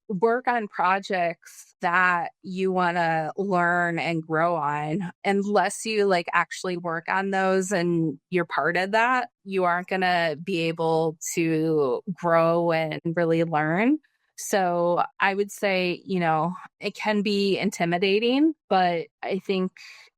work on projects that you want to learn and grow on. Unless you actually work on those and you're part of that, you aren't going to be able to grow and really learn. So I would say, it can be intimidating, but I think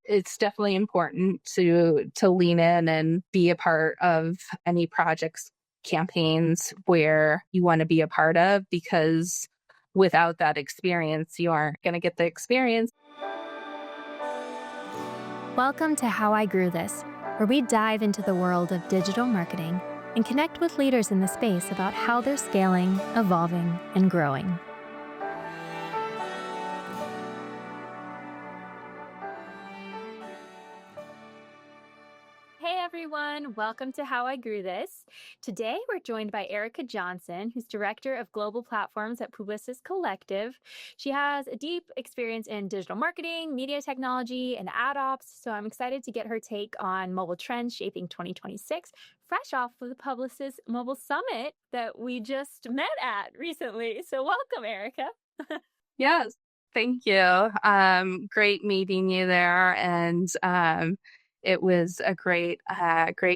it's definitely important to lean in and be a part of any projects, campaigns where you want to be a part of, because without that experience, you aren't going to get the experience. Welcome to How I Grew This, where we dive into the world of digital marketing and connect with leaders in the space about how they're scaling, evolving, and growing. Hey everyone, welcome to How I Grew This. Today we're joined by Erica Johnson, who's Director of Global Platforms at Publicis Collective. She has a deep experience in digital marketing, media technology, and ad ops, so I'm excited to get her take on mobile trends shaping 2026, fresh off of the Publicis Mobile Summit that we just met at recently. So welcome, Erica. Yes, thank you. Great meeting you there, and it was a great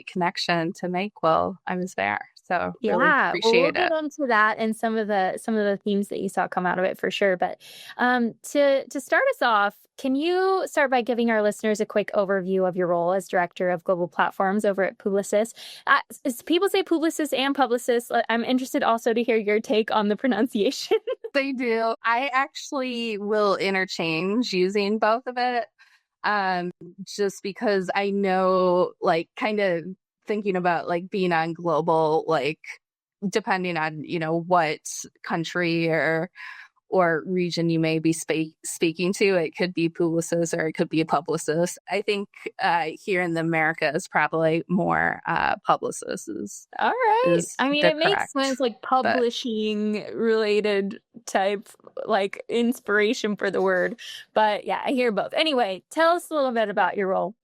connection to make while I was there. So really Well, we'll appreciate get it. into that and some of the themes that you saw come out of it for sure. But to start us off, can you start by giving our listeners a quick overview of your role as Director of Global Platforms over at Publicis? People say Publicis and Publicis. I'm interested also to hear your take on the pronunciation. They do. I actually will interchange using both of it. Just because I know, kind of thinking about being on global, depending on, what country or region you may be speaking to, it could be Publicis or it could be a Publicis. I think here in the Americas, probably more Publicis is. All right. Is I mean, the it makes correct, sense, publishing related type, inspiration for the word. But yeah, I hear both. Anyway, tell us a little bit about your role.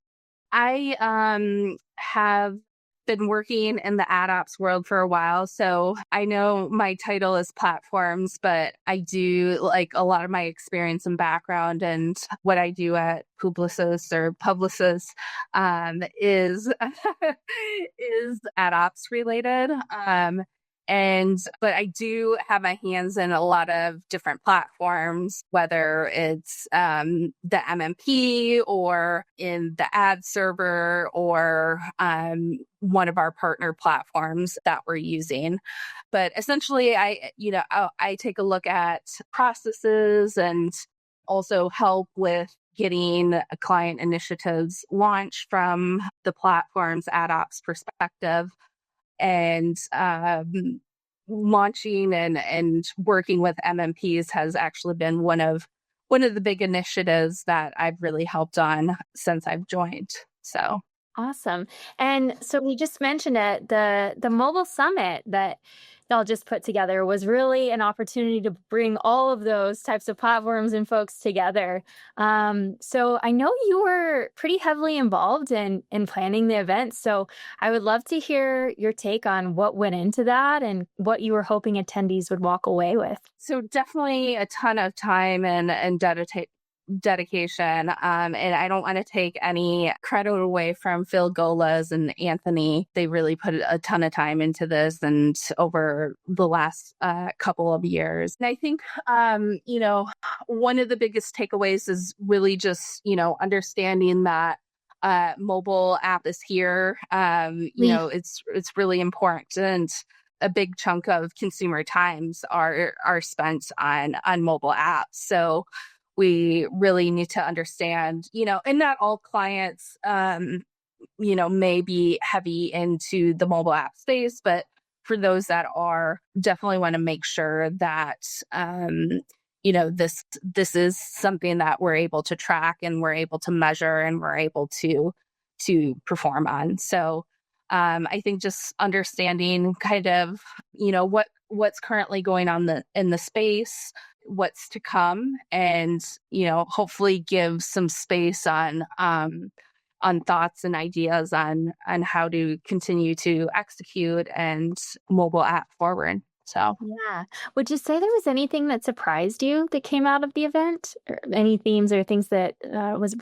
I have been working in the ad ops world for a while, so I know my title is platforms, but I do a lot of my experience and background and what I do at Publicis is is ad ops related. But I do have my hands in a lot of different platforms, whether it's the MMP or in the ad server or one of our partner platforms that we're using. But essentially, I take a look at processes and also help with getting client initiatives launched from the platform's ad ops perspective. And launching and working with MMPs has actually been one of the big initiatives that I've really helped on since I've joined. So Awesome. And so we just mentioned it, the mobile summit that y'all just put together was really an opportunity to bring all of those types of platforms and folks together. So I know you were pretty heavily involved in planning the event. So I would love to hear your take on what went into that and what you were hoping attendees would walk away with. So definitely a ton of time and dedication. And I don't want to take any credit away from Phil Golas and Anthony. They really put a ton of time into this and over the last couple of years. And I think, one of the biggest takeaways is really just, understanding that mobile app is here. It's really important. And a big chunk of consumer times are spent on mobile apps. So we really need to understand, and not all clients, may be heavy into the mobile app space, but for those that are, definitely want to make sure that, this is something that we're able to track and we're able to measure and we're able to perform on. So I think just understanding kind of, what's currently going on in the space, what's to come, and hopefully give some space on thoughts and ideas on how to continue to execute and mobile app forward. So Yeah. Would you say there was anything that surprised you that came out of the event, or any themes or things that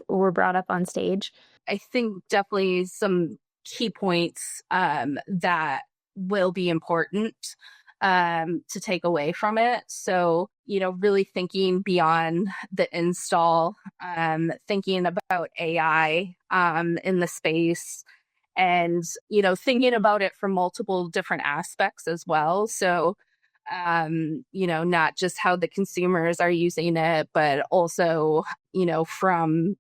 were brought up on stage? I think definitely some key points that will be important to take away from it. So, really thinking beyond the install, thinking about AI in the space, and, thinking about it from multiple different aspects as well. So, not just how the consumers are using it, but also, from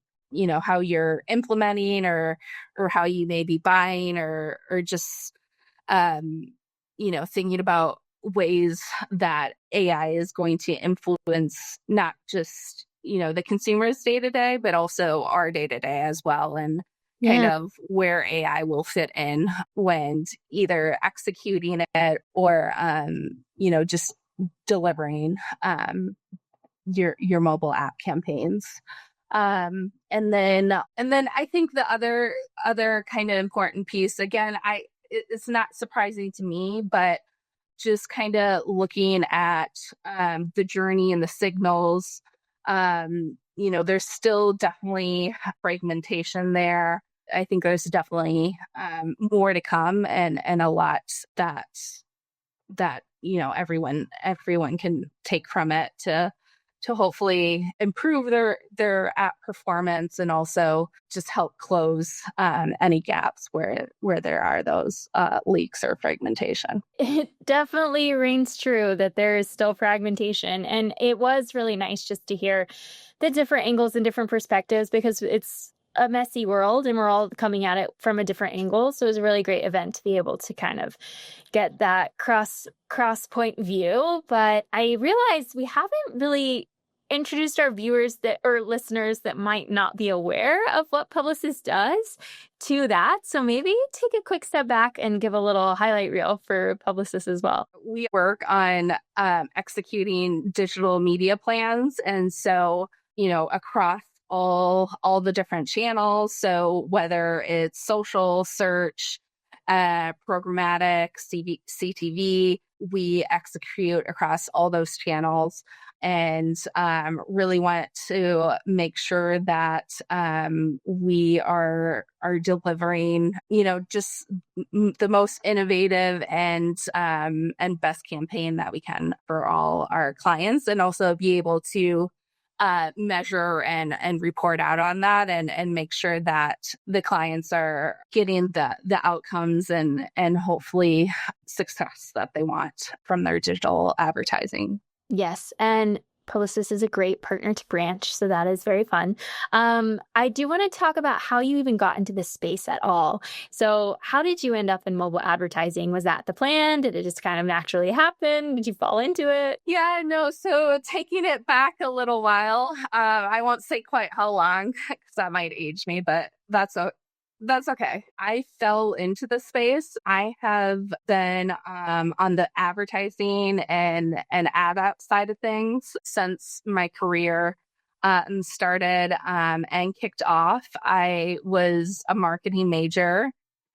how you're implementing, or how you may be buying, or just um thinking about ways that AI is going to influence not just the consumer's day to day, but also our day to day as well, and kind Yeah. of where AI will fit in when either executing it, or just delivering your mobile app campaigns. And then I think the other kind of important piece, again, it's not surprising to me, but just kind of looking at the journey and the signals. There's still definitely fragmentation there. I think there's definitely more to come, and a lot that everyone can take from it to hopefully improve their app performance, and also just help close any gaps where there are those leaks or fragmentation. It definitely rings true that there is still fragmentation. And it was really nice just to hear the different angles and different perspectives, because it's a messy world and we're all coming at it from a different angle. So it was a really great event to be able to kind of get that cross point view. But I realized we haven't really introduced our viewers that or listeners that might not be aware of what Publicis does to that. So maybe take a quick step back and give a little highlight reel for Publicis as well. We work on executing digital media plans, and so across all the different channels. So whether it's social, search, programmatic, CTV, we execute across all those channels, and really want to make sure that we are delivering, just the most innovative and best campaign that we can for all our clients, and also be able to measure and report out on that, and make sure that the clients are getting the outcomes and hopefully success that they want from their digital advertising. Yes, and Publicis is a great partner to Branch, so that is very fun. I do want to talk about how you even got into this space at all. So how did you end up in mobile advertising? Was that the plan? Did it just kind of naturally happen? Did you fall into it? Yeah, no. So taking it back a little while, I won't say quite how long because that might age me, but that's okay. I fell into the space. I have been on the advertising and ad app side of things since my career started and kicked off. I was a marketing major,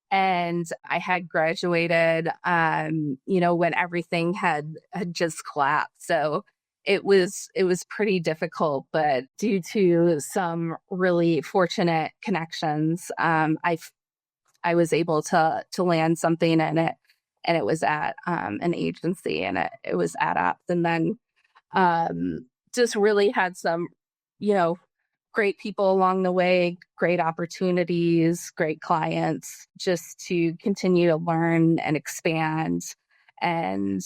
and I had graduated, when everything had just collapsed. So it was pretty difficult, but due to some really fortunate connections, I was able to land something in it, and it was at an agency, and it was ad apps, and then just really had some, great people along the way, great opportunities, great clients, just to continue to learn and expand. And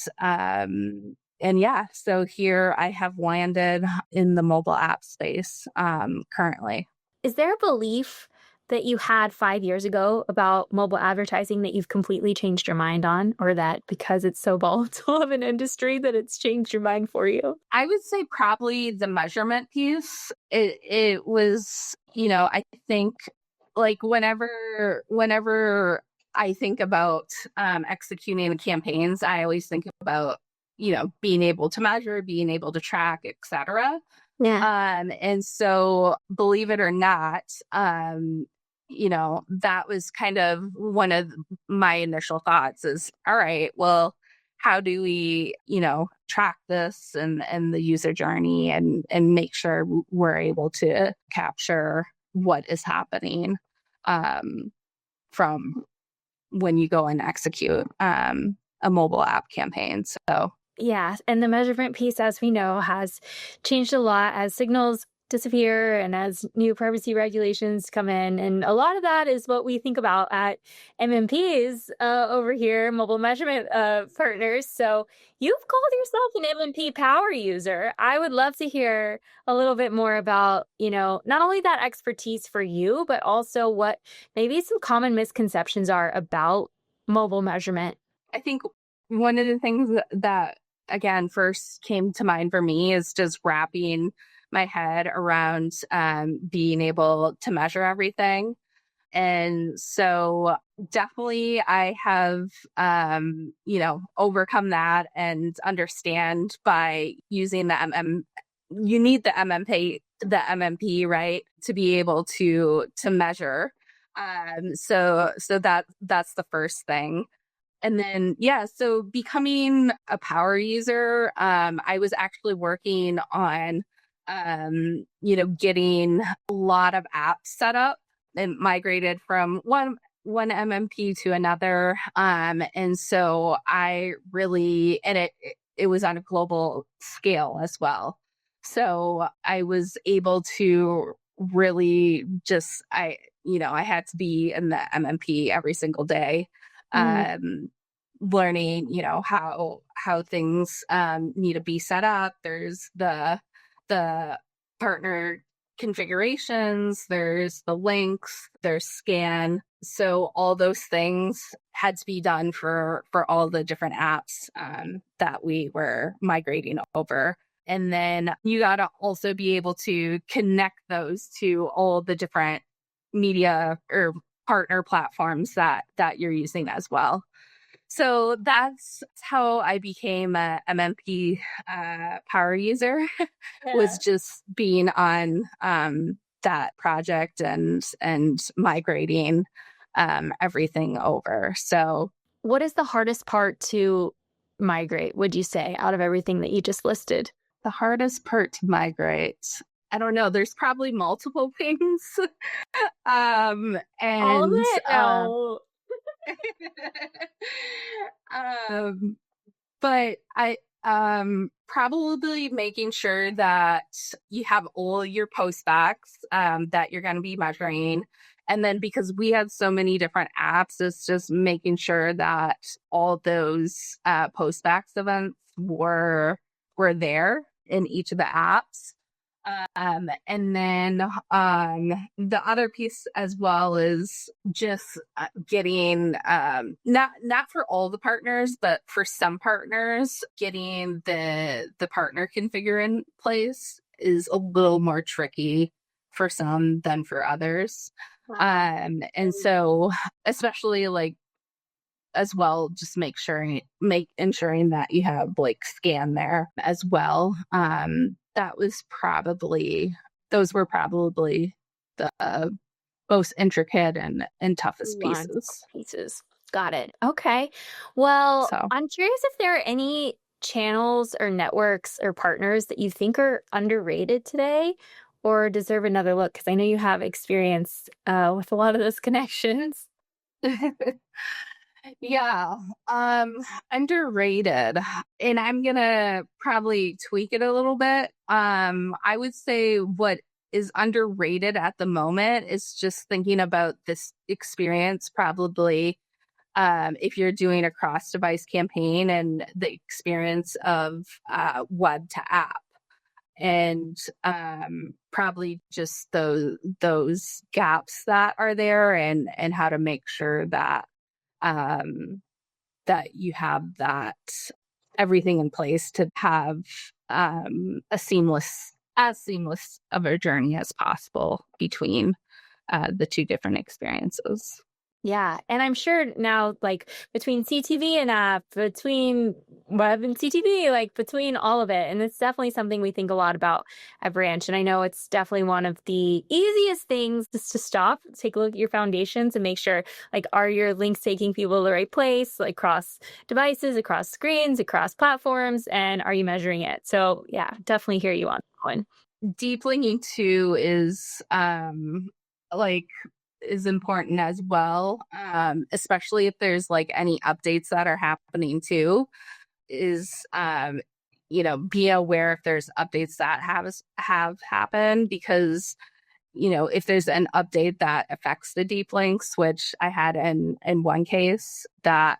yeah, so here I have landed in the mobile app space currently. Is there a belief that you had 5 years ago about mobile advertising that you've completely changed your mind on, or that because it's so volatile of an industry that it's changed your mind for you? I would say probably the measurement piece. It was, I think, like whenever I think about executing the campaigns, I always think about, being able to measure, being able to track, etc. Yeah. And so, believe it or not, that was kind of one of my initial thoughts is, all right, well, how do we, track this and the user journey and make sure we're able to capture what is happening from when you go and execute a mobile app campaign. So yeah, and the measurement piece, as we know, has changed a lot as signals disappear and as new privacy regulations come in. And a lot of that is what we think about at MMPs over here, mobile measurement partners. So you've called yourself an MMP power user. I would love to hear a little bit more about, not only that expertise for you, but also what maybe some common misconceptions are about mobile measurement. I think one of the things that again first came to mind for me is just wrapping my head around being able to measure everything. And so definitely I have, overcome that and understand by using you need the MMP, right, to be able to measure. So that's the first thing. And then, so becoming a power user, I was actually working on, getting a lot of apps set up and migrated from one MMP to another. And so it was on a global scale as well. So I was able to really I had to be in the MMP every single day. Learning, how things need to be set up. There's the partner configurations, there's the links, there's scan. So all those things had to be done for all the different apps that we were migrating over. And then you got to also be able to connect those to all the different media or partner platforms that you're using as well. So that's how I became a MMP power user, was just being on that project and migrating everything over. So what is the hardest part to migrate, would you say, out of everything that you just listed? The hardest part to migrate, I don't know. There's probably multiple things. And all of it? No. But I probably making sure that you have all your postbacks that you're going to be measuring. And then because we had so many different apps, it's just making sure that all those postbacks events were there in each of the apps. And then the other piece as well is just getting not for all the partners, but for some partners, getting the partner configure in place is a little more tricky for some than for others. And so especially like as well, just ensuring that you have like scan there as well. Those were probably the most intricate and toughest pieces. Got it. Okay. Well, I'm curious if there are any channels or networks or partners that you think are underrated today or deserve another look, because I know you have experience with a lot of those connections. Yeah, underrated. And I'm gonna probably tweak it a little bit. I would say what is underrated at the moment is just thinking about this experience, probably if you're doing a cross-device campaign and the experience of web to app. And probably just those gaps that are there and how to make sure that that you have that everything in place to have as seamless of a journey as possible between the two different experiences. Yeah. And I'm sure now, like between CTV and app, between web and CTV, like between all of it. And it's definitely something we think a lot about at Branch. And I know it's definitely one of the easiest things just to stop, take a look at your foundations and make sure, like, are your links taking people to the right place, like across devices, across screens, across platforms, and are you measuring it? So yeah, definitely hear you on that one. Deep linking too like is important as well, especially if there's like any updates that are happening too, is be aware if there's updates that have happened, because if there's an update that affects the deep links, which I had in one case, that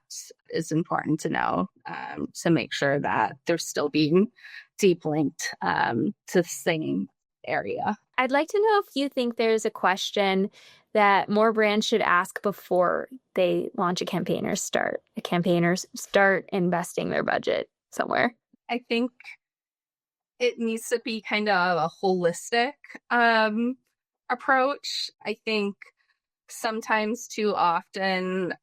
is important to know, to make sure that they're still being deep linked to the same area. I'd like to know if you think there's a question that more brands should ask before they launch a campaign or start investing their budget somewhere. I think it needs to be kind of a holistic approach. I think sometimes too often,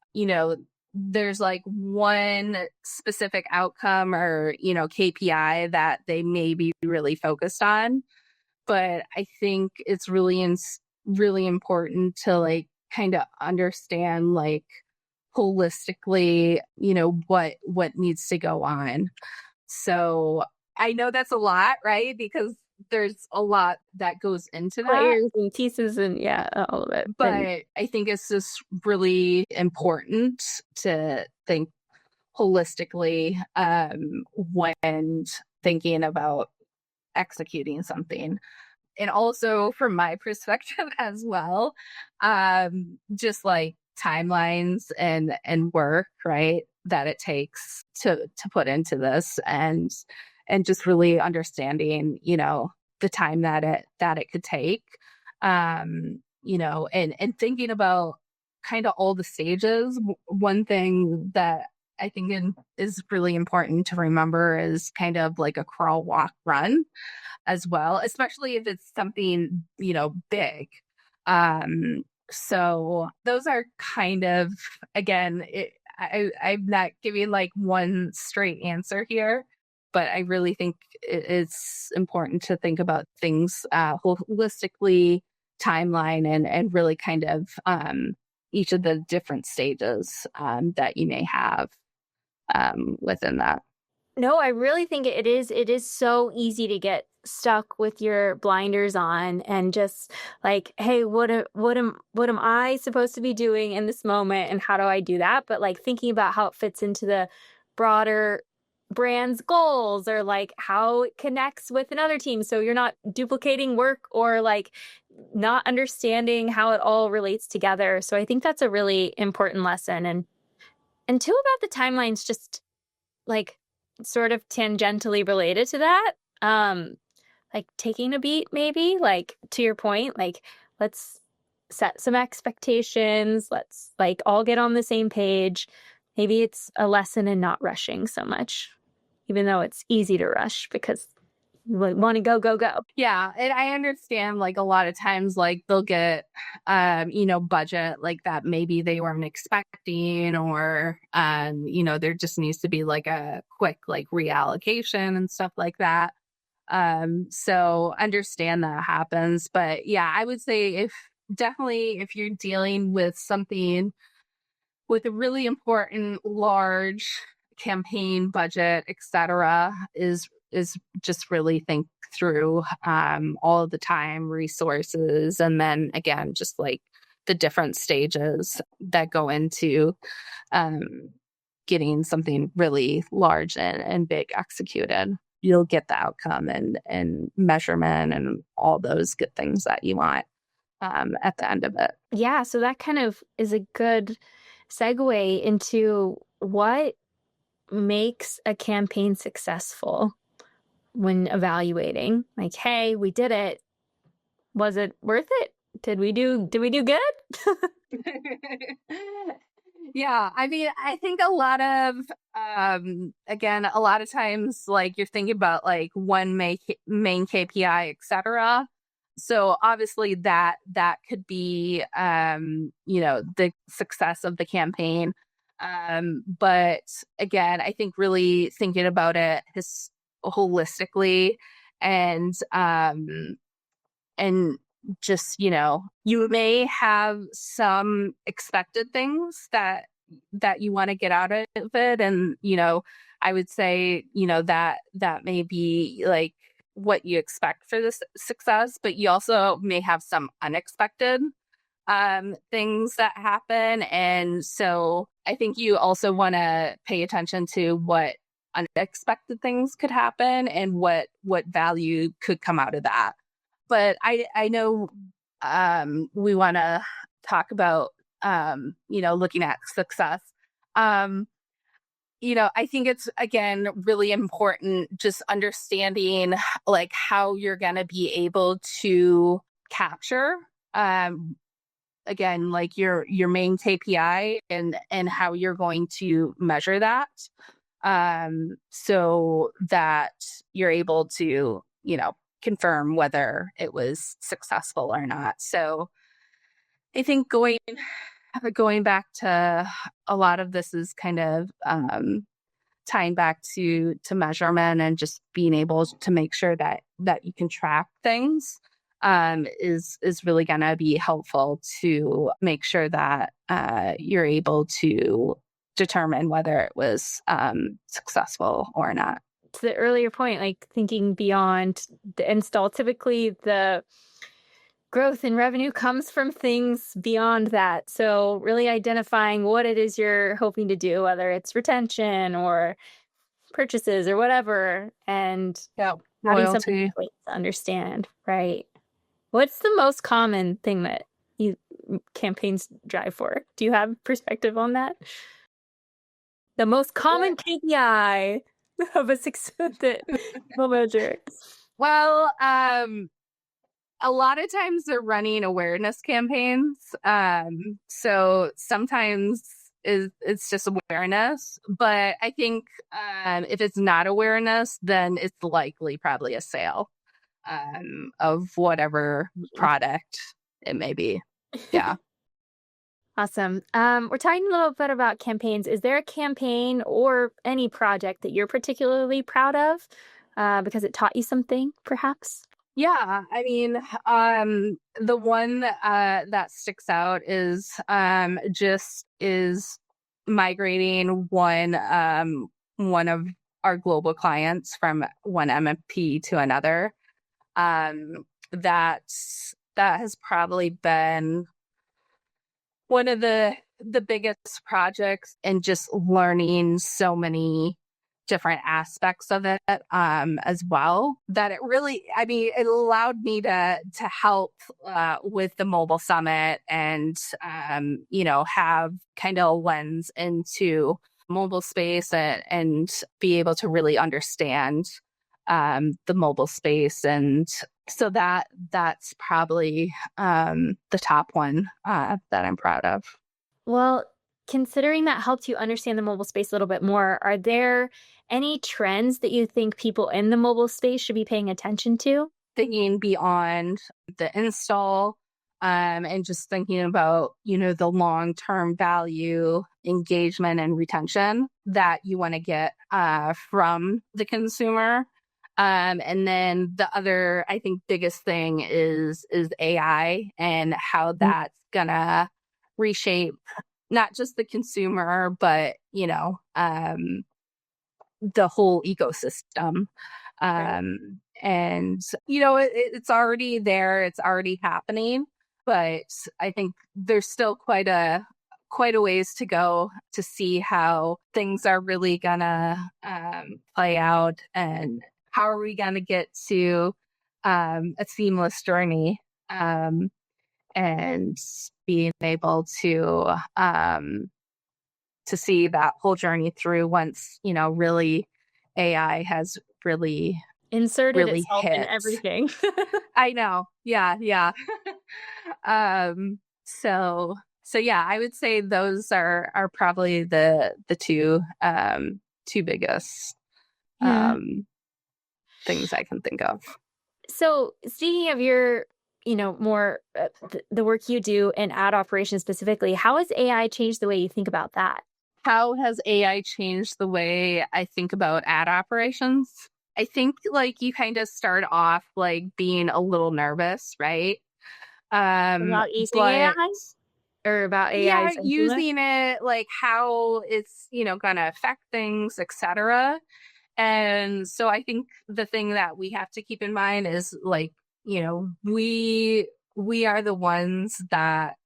there's like one specific outcome or, KPI that they may be really focused on. But I think it's really important to like kind of understand like holistically, what needs to go on. So I know that's a lot, right? Because there's a lot that goes into that. Layers and pieces and yeah, all of it. But And I think it's just really important to think holistically when thinking about executing something. And also from my perspective as well, just like timelines and work, right, that it takes to put into this, and just really understanding, the time that it could take, and thinking about kind of all the stages. One thing that I think is really important to remember is kind of like a crawl, walk, run as well, especially if it's something, big. So those are kind of, again, I'm not giving like one straight answer here, but I really think it's important to think about things holistically, timeline, and really kind of each of the different stages that you may have within that. no, I really think it is so easy to get stuck with your blinders on and just like, hey, what am I supposed to be doing in this moment and how do I do that? But like thinking about how it fits into the broader brand's goals or like how it connects with another team so you're not duplicating work or like not understanding how it all relates together. So I think that's a really important lesson. And two, about the timelines, just like sort of tangentially related to that, like taking a beat, maybe like to your point, like let's set some expectations, let's like all get on the same page. Maybe it's a lesson in not rushing so much, even though it's easy to rush because you want to go go go. Yeah, and I understand like a lot of times like they'll get budget like that maybe they weren't expecting, or there just needs to be like a quick like reallocation and stuff like that. So understand that happens. But yeah, I would say if you're dealing with something with a really important large campaign budget, etc., is just really think through all of the time, resources, and then again, just like the different stages that go into getting something really large and big executed. You'll get the outcome and measurement and all those good things that you want at the end of it. Yeah, so that kind of is a good segue into what makes a campaign successful when evaluating. Like, hey, we did it. Was it worth it? Did we do good? Yeah, I mean, I think a lot of again, a lot of times like you're thinking about like one main KPI, etc. So obviously that could be, the success of the campaign. But again, I think really thinking about it holistically, and and just, you may have some expected things that you want to get out of it. And, I would say, that may be like what you expect for this success, but you also may have some unexpected things that happen. And so I think you also want to pay attention to what unexpected things could happen and what value could come out of that. But I know we want to talk about looking at success. Um, I think it's, again, really important just understanding like how you're going to be able to capture, again, like your main KPI, and how you're going to measure that, so that you're able to, confirm whether it was successful or not. So I think going back to a lot of this is kind of tying back to measurement and just being able to make sure that you can track things, is really going to be helpful to make sure that you're able to determine whether it was successful or not. To the earlier point, like thinking beyond the install, typically the growth in revenue comes from things beyond that. So really identifying what it is you're hoping to do, whether it's retention or purchases or whatever, and having something to understand, right? What's the most common thing that campaigns drive for? Do you have perspective on that? The most common KPI of a success that will measure. Well, a lot of times they're running awareness campaigns. So sometimes it's just awareness, but I think if it's not awareness, then it's likely probably a sale of whatever product it may be. Yeah. Awesome. We're talking a little bit about campaigns. Is there a campaign or any project that you're particularly proud of because it taught you something, perhaps? Yeah, I mean, the one that sticks out is migrating one of our global clients from one MMP to another. That has probably been one of the biggest projects, and just learning so many different aspects of it as well, that it allowed me to help with the mobile summit, and have kind of a lens into mobile space, and be able to really understand the mobile space. And so that's probably the top one that I'm proud of. Well, considering that helped you understand the mobile space a little bit more, are there any trends that you think people in the mobile space should be paying attention to? Thinking beyond the install, and just thinking about, the long-term value, engagement, and retention that you want to get from the consumer. And then the other, I think, biggest thing is AI, and how that's gonna reshape not just the consumer, but the whole ecosystem. And it's already there, it's already happening, but I think there's still quite a ways to go to see how things are really gonna play out, and how are we gonna get to a seamless journey, and being able to see that whole journey through, once really AI has really inserted itself in everything. I know. Yeah. So yeah, I would say those are probably the two biggest things I can think of. So speaking of your more the work you do in ad operations specifically, how has AI changed the way you think about that? How has AI changed the way I think about ad operations? I think like you kind of start off like being a little nervous, right? About using But AI or about yeah, AI's influence? using it, like how it's, gonna affect things, etc. And so I think the thing that we have to keep in mind is like, we are the ones that,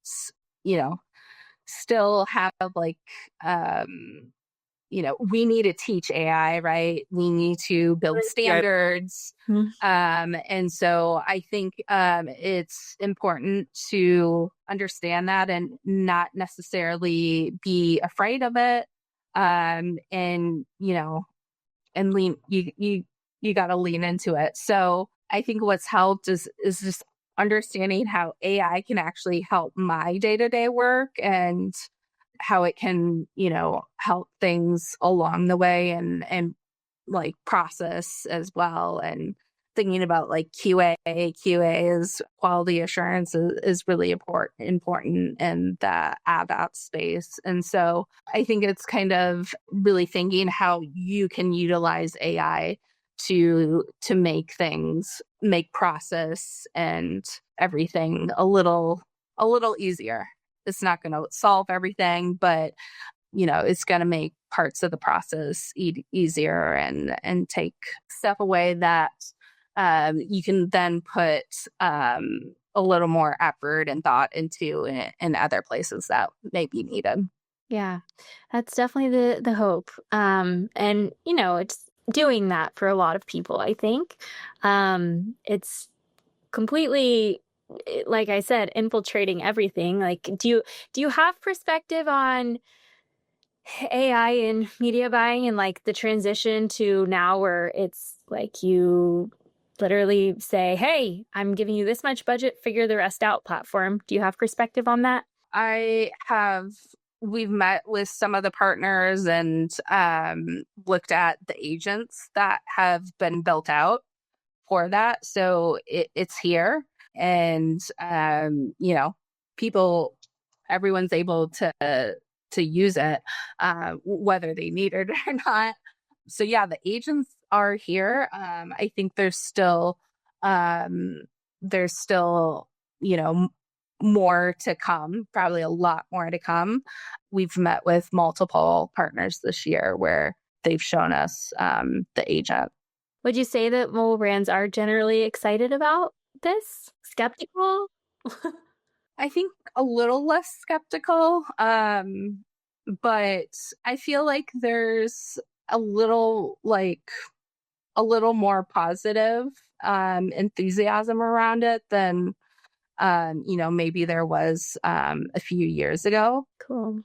you know, still have like we need to teach AI, right? We need to build Yeah. standards. Mhm. And so I think it's important to understand that and not necessarily be afraid of it. And, and you got to lean into it. So I think what's helped is just understanding how AI can actually help my day-to-day work and how it can, help things along the way and like process as well. And thinking about like QA is quality assurance is really important in the ad op space. And so I think it's kind of really thinking how you can utilize AI to make process and everything a little easier. It's not going to solve everything, but it's going to make parts of the process easier and take stuff away that you can then put a little more effort and thought into in other places that may be needed. Yeah, that's definitely the hope. And it's doing that for a lot of people, I think. It's completely, like I said, infiltrating everything. Like, do you have perspective on AI in media buying and like the transition to now where it's like you literally say, "Hey, I'm giving you this much budget, figure the rest out," platform. Do you have perspective on that? We've met with some of the partners and looked at the agents that have been built out for that. So it's here and, people, everyone's able to use it, whether they need it or not. So yeah, the agents are here. I think um, there's still, more to come, probably a lot more to come. We've met with multiple partners this year where they've shown us the agent. Would you say that mobile brands are generally excited about this? Skeptical? I think a little less skeptical, but I feel like there's a little like a little more positive enthusiasm around it than maybe there was a few years ago. Cool.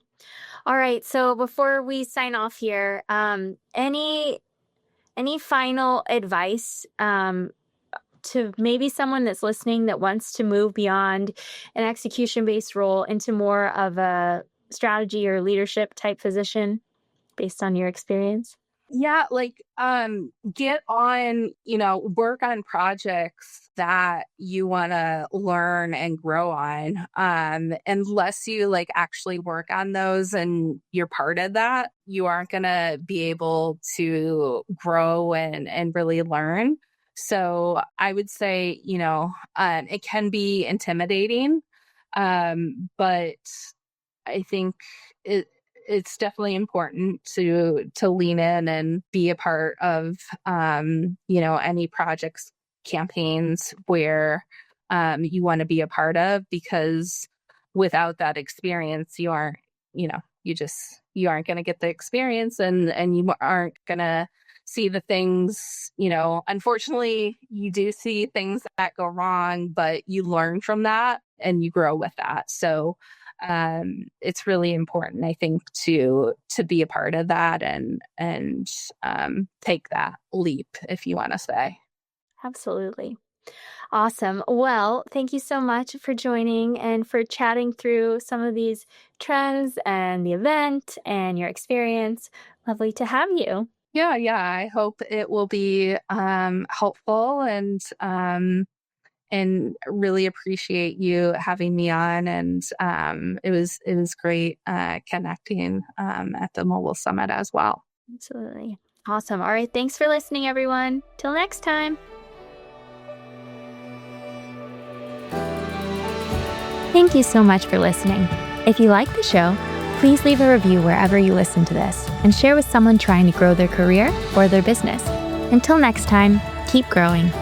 All right. So before we sign off here, any final advice to maybe someone that's listening that wants to move beyond an execution-based role into more of a strategy or leadership type position based on your experience? Yeah, like get on, work on projects that you want to learn and grow on. Unless you like actually work on those and you're part of that, you aren't going to be able to grow and really learn. So I would say, it can be intimidating. But I think it's definitely important to lean in and be a part of any projects, campaigns where you want to be a part of, because without that experience you aren't you aren't going to get the experience and you aren't going to see the things. Unfortunately you do see things that go wrong, but you learn from that and you grow with that. So it's really important, I think, to be a part of that and take that leap, if you want to say. Absolutely. Awesome. Well, thank you so much for joining and for chatting through some of these trends and the event and your experience. Lovely to have you. Yeah, I hope it will be helpful and really appreciate you having me on. And it was great connecting at the Mobile Summit as well. Absolutely. Awesome. All right. Thanks for listening, everyone. Till next time. Thank you so much for listening. If you like the show, please leave a review wherever you listen to this and share with someone trying to grow their career or their business. Until next time, keep growing.